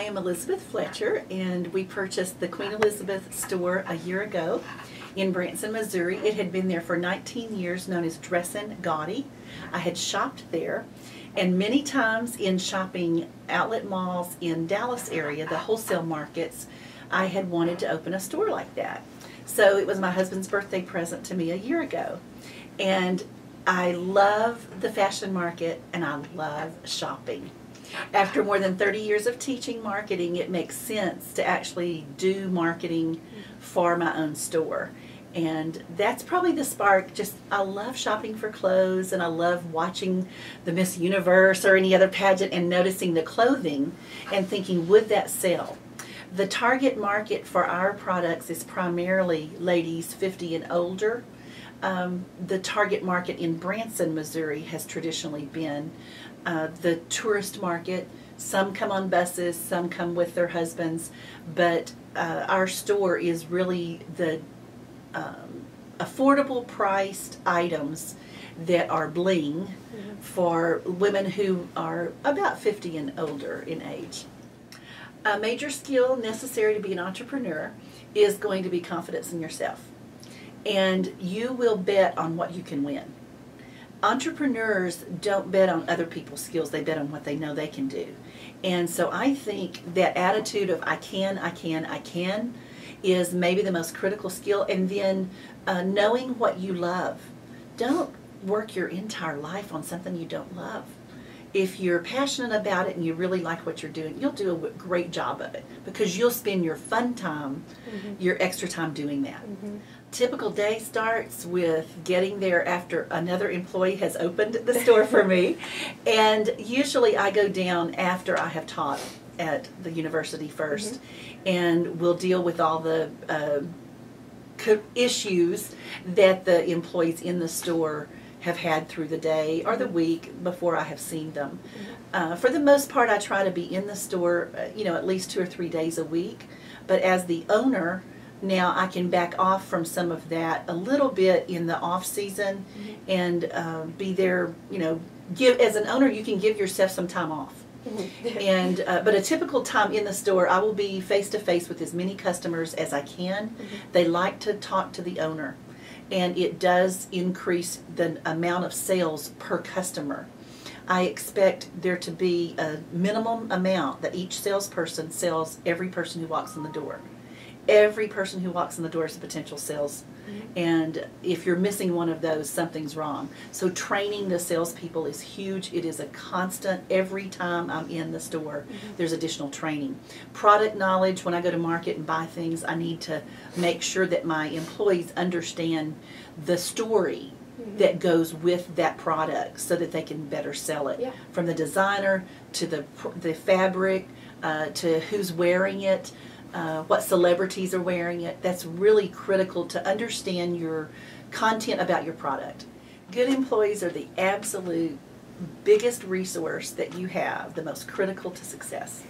am Elizabeth Fletcher, and we purchased the Queen Elizabeth store a year ago in Branson, Missouri. It had been there for 19 years, known as Dressin Gaudy. I had shopped there, and many times in shopping outlet malls in Dallas area, the wholesale markets, I had wanted to open a store like that. So it was my husband's birthday present to me a year ago. And I love the fashion market, and I love shopping. After more than 30 years of teaching marketing, it makes sense to actually do marketing for my own store. And that's probably the spark. Just, I love shopping for clothes, and I love watching the Miss Universe or any other pageant and noticing the clothing and thinking, would that sell? The target market for our products is primarily ladies 50 and older. The target market in Branson, Missouri has traditionally been the tourist market. Some come on buses, some come with their husbands, but our store is really the affordable priced items that are bling for women who are about 50 and older in age. A major skill necessary to be an entrepreneur is going to be confidence in yourself. And you will bet on what you can win. Entrepreneurs don't bet on other people's skills, they bet on what they know they can do. And so I think that attitude of I can is maybe the most critical skill. And then knowing what you love. Don't work your entire life on something you don't love. If you're passionate about it and you really like what you're doing, you'll do a great job of it because you'll spend your fun time, your extra time doing that. Typical day starts with getting there after another employee has opened the store for me, and usually I go down after I have taught at the university first, and we'll deal with all the issues that the employees in the store have had through the day or the week before I have seen them. For the most part, I try to be in the store, at least 2 or 3 days a week. But as the owner, now I can back off from some of that a little bit in the off season and be there. As an owner, you can give yourself some time off. And but a typical time in the store, I will be face to face with as many customers as I can. They like to talk to the owner, and it does increase the amount of sales per customer. I expect there to be a minimum amount that each salesperson sells every person who walks in the door. Every person who walks in the door is a potential sales. And if you're missing one of those, something's wrong. So training the salespeople is huge. It is a constant. Every time I'm in the store, there's additional training. Product knowledge, when I go to market and buy things, I need to make sure that my employees understand the story that goes with that product so that they can better sell it. From the designer to the fabric to who's wearing it. What celebrities are wearing it. That's really critical to understand your content about your product. Good employees are the absolute biggest resource that you have, the most critical to success.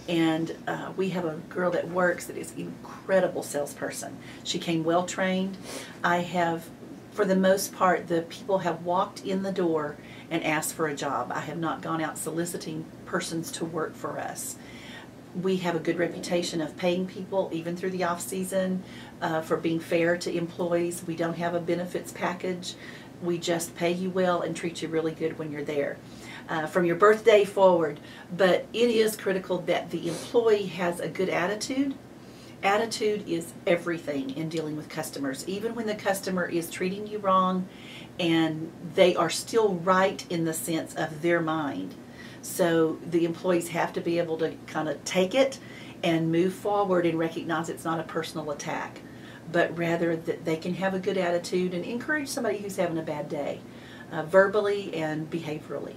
And we have a girl that works that is an incredible salesperson. She came well trained. I have, for the most part, the people have walked in the door and asked for a job. I have not gone out soliciting persons to work for us. We have a good reputation of paying people, even through the off-season, for being fair to employees. We don't have a benefits package. We just pay you well and treat you really good when you're there. From your birthday forward. But it is critical that the employee has a good attitude. Attitude is everything in dealing with customers. Even when the customer is treating you wrong and they are still right in the sense of their mind. So the employees have to be able to kind of take it and move forward and recognize it's not a personal attack, but rather that they can have a good attitude and encourage somebody who's having a bad day, verbally and behaviorally.